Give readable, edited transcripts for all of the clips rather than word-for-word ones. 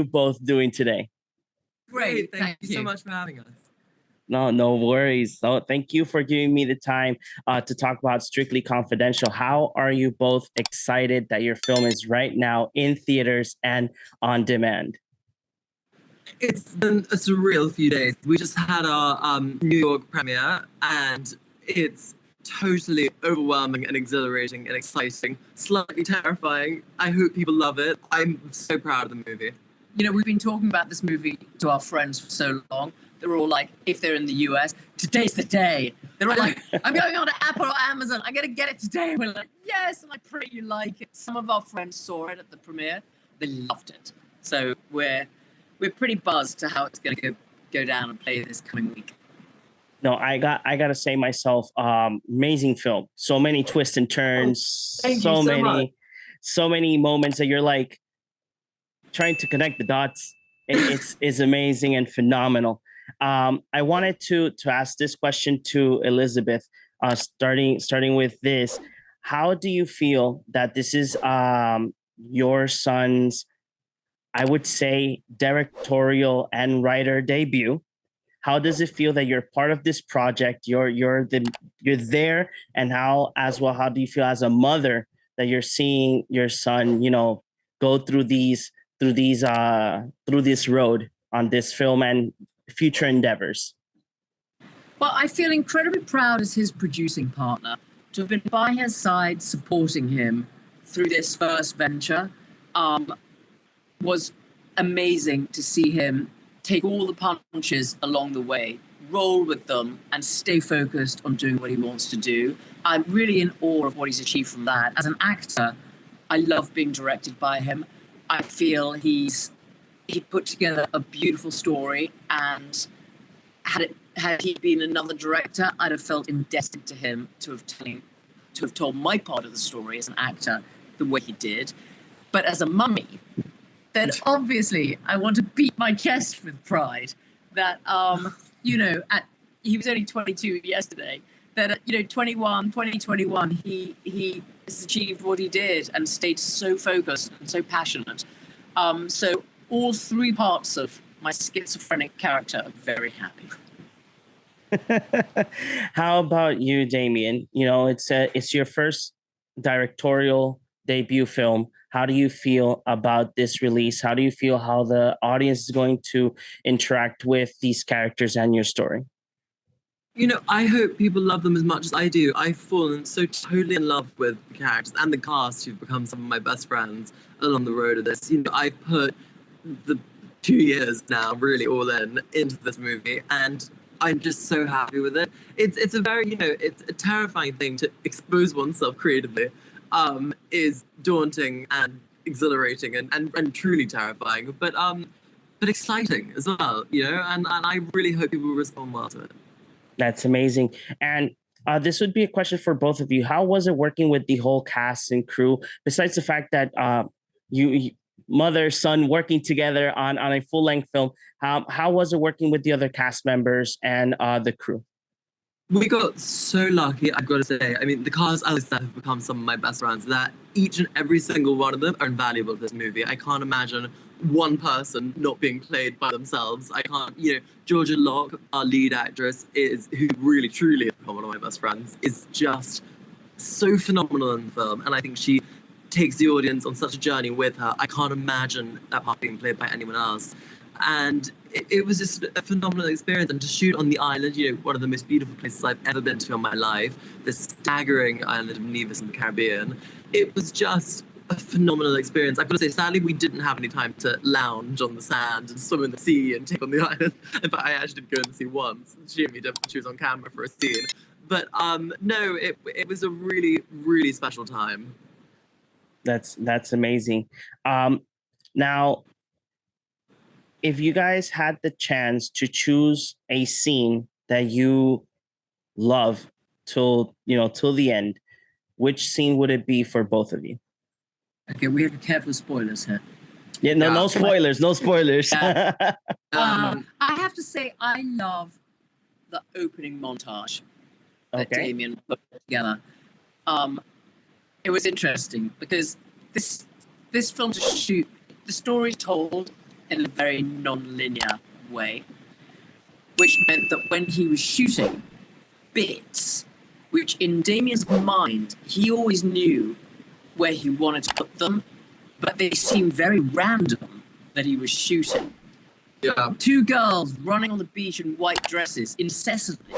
you both doing today? Great. Thank you so much for having us. No worries. So thank you for giving me the time to talk about Strictly Confidential. How are you both excited that your film is right now in theaters and on demand? It's been a surreal few days. We just had our New York premiere, and it's totally overwhelming and exhilarating and exciting, slightly terrifying. I hope people love it. I'm so proud of the movie. You know, we've been talking about this movie to our friends for so long. They're all like, if they're in the US, today's the day. They're all like, I'm going on to Apple or Amazon. I'm going to get it today. We're like, yes, and I pray you like it. Some of our friends saw it at the premiere. They loved it. So we're pretty buzzed to how it's going to go down and play this coming week. No, I gotta say myself, amazing film. So many twists and turns, so many moments that you're like trying to connect the dots. It's amazing and phenomenal. I wanted to ask this question to Elizabeth, starting with this. How do you feel that this is your son's, I would say, directorial and writer debut? How does it feel that you're part of this project? You're there, and how do you feel as a mother that you're seeing your son, go through this road on this film and future endeavors? Well, I feel incredibly proud as his producing partner to have been by his side, supporting him through this first venture. Was amazing to see him take all the punches along the way, roll with them, and stay focused on doing what he wants to do. I'm really in awe of what he's achieved from that. As an actor, I love being directed by him. I feel he put together a beautiful story, and had he been another director, I'd have felt indebted to him to have told my part of the story as an actor the way he did. But as a mummy, then obviously I want to beat my chest with pride that, he was only 22 yesterday, that, 2021, he has achieved what he did and stayed so focused and so passionate. So all three parts of my schizophrenic character are very happy. How about you, Damian? It's your first directorial debut film. How do you feel about this release? How do you feel how the audience is going to interact with these characters and your story? I hope people love them as much as I do. I've fallen so totally in love with the characters and the cast, who've become some of my best friends along the road of this. I've put the 2 years now really all into this movie, and I'm just so happy with it. It's a very, it's a terrifying thing to expose oneself creatively. Is daunting and exhilarating and truly terrifying, but exciting as well, and I really hope people will respond well to it. That's amazing. And this would be a question for both of you. How was it working with the whole cast and crew, besides the fact that you mother, son working together on a full-length film? How was it working with the other cast members and the crew? We got so lucky, I've got to say. I mean, the cast, as I said, have become some of my best friends, that each and every single one of them are invaluable to this movie. I can't imagine one person not being played by themselves. I can't, Georgia Locke, our lead actress, who really, truly has become one of my best friends, is just so phenomenal in the film. And I think she takes the audience on such a journey with her. I can't imagine that part being played by anyone else. And it was just a phenomenal experience. And to shoot on the island, one of the most beautiful places I've ever been to in my life, the staggering island of Nevis in the Caribbean, it was just a phenomenal experience. I've got to say, sadly, we didn't have any time to lounge on the sand and swim in the sea and take on the island. In fact, I actually did go in the sea once. She and me did. She was on camera for a scene. But no, it was a really, really special time. That's amazing. Now, if you guys had the chance to choose a scene that you love till the end, which scene would it be for both of you? Okay, we have to be careful with spoilers here. Yeah, no spoilers, no spoilers. I have to say, I love the opening montage that Damian put together. It was interesting because this film to shoot, the story told, in a very non-linear way, which meant that when he was shooting bits, which in Damien's mind, he always knew where he wanted to put them, but they seemed very random that he was shooting. Yeah. 2 girls running on the beach in white dresses incessantly,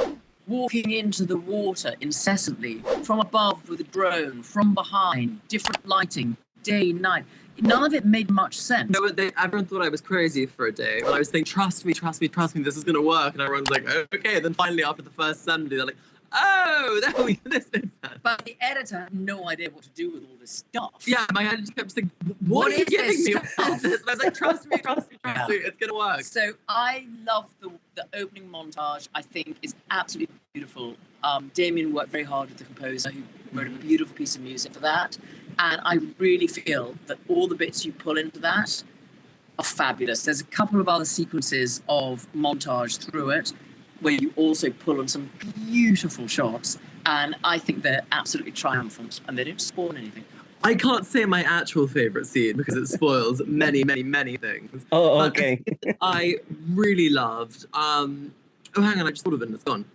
walking into the water incessantly, from above with a drone, from behind, different lighting, day, night. None of it made much sense. No, but everyone thought I was crazy for a day. When I was saying, trust me, trust me, trust me, this is going to work. And everyone's like, oh, okay. And then finally, after the first assembly, they're like, oh, there we go. This is that. But the editor had no idea what to do with all this stuff. Yeah, my editor kept saying, what are you giving me? What is this? And I was like, trust me, trust me, trust me. It's going to work. So I love the opening montage. I think is absolutely beautiful. Damian worked very hard with the composer who wrote a beautiful piece of music for that. And I really feel that all the bits you pull into that are fabulous. There's a couple of other sequences of montage through it where you also pull on some beautiful shots. And I think they're absolutely triumphant and they don't spawn anything. I can't say my actual favourite scene because it spoils many, many, many things. Oh, But okay. I really loved. Oh, hang on, I just thought of it and it's gone.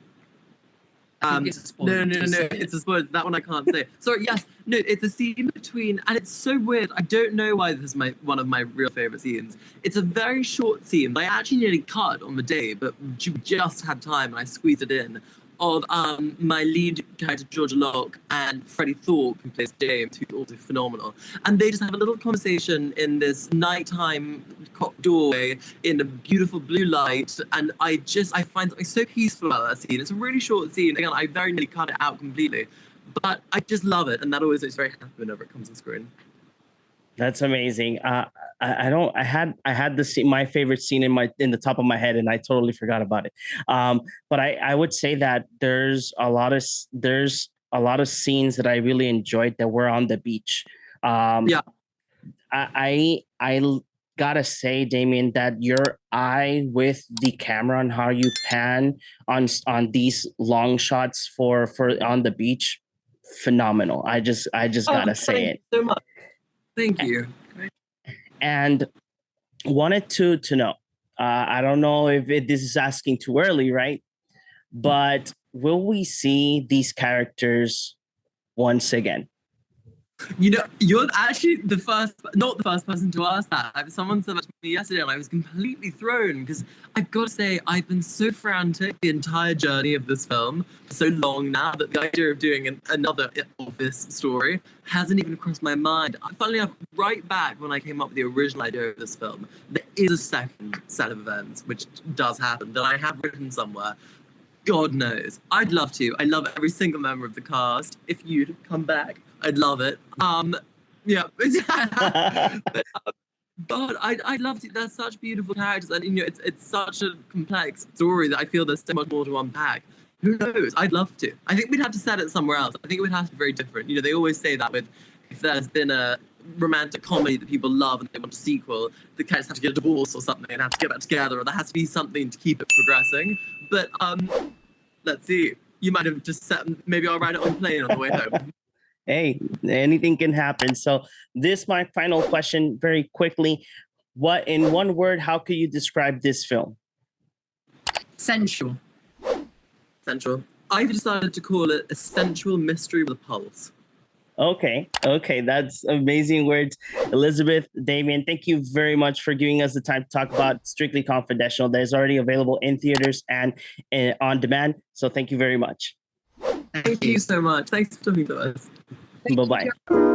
I think it's a spoiler. No, Just say it. it's a spoiler. That one I can't say. Sorry, yes, no, it's a scene between, and it's so weird. I don't know why this is one of my real favorite scenes. It's a very short scene that I actually nearly cut on the day, but just had time and I squeezed it in. Of my lead character Georgia Locke and Freddie Thorpe, who plays James, who's also phenomenal, and they just have a little conversation in this nighttime doorway in a beautiful blue light, and I find something so peaceful about that scene. It's a really short scene. Again, I very nearly cut it out completely, but I just love it, and that always makes me very happy whenever it comes on screen. That's amazing. I had the scene, my favorite scene in the top of my head, and I totally forgot about it. But I would say that there's a lot of scenes that I really enjoyed that were on the beach. Yeah. I gotta say, Damian, that your eye with the camera and how you pan on these long shots for on the beach, phenomenal. I just gotta say it. So much. Thank you. And wanted to know, I don't know if this is asking too early, right? But will we see these characters once again? You know, you're actually not the first person to ask that. Someone said that to me yesterday, and I was completely thrown because I've got to say, I've been so frantic the entire journey of this film for so long now that the idea of doing another Office story hasn't even crossed my mind. Funnily enough, right back when I came up with the original idea of this film, there is a second set of events which does happen that I have written somewhere. God knows. I'd love to. I love every single member of the cast. If you'd come back, I'd love it. Yeah. But I'd love to. They're such beautiful characters, and it's such a complex story that I feel there's so much more to unpack. Who knows? I'd love to. I think we'd have to set it somewhere else. I think it would have to be very different. They always say that if there's been a romantic comedy that people love and they want a sequel, the characters have to get a divorce or something and have to get back together, or there has to be something to keep it progressing. But let's see. You might have just said maybe I'll ride it on a plane on the way home. Hey, anything can happen. So this my final question very quickly. What, in one word, how could you describe this film? Sensual. Sensual. I've decided to call it a sensual mystery with a pulse. Okay, that's amazing words. Elizabeth, Damian, thank you very much for giving us the time to talk about Strictly Confidential. That is already available in theaters and on demand. So thank you very much. Thank you so much. Thanks for talking to us. Bye-bye.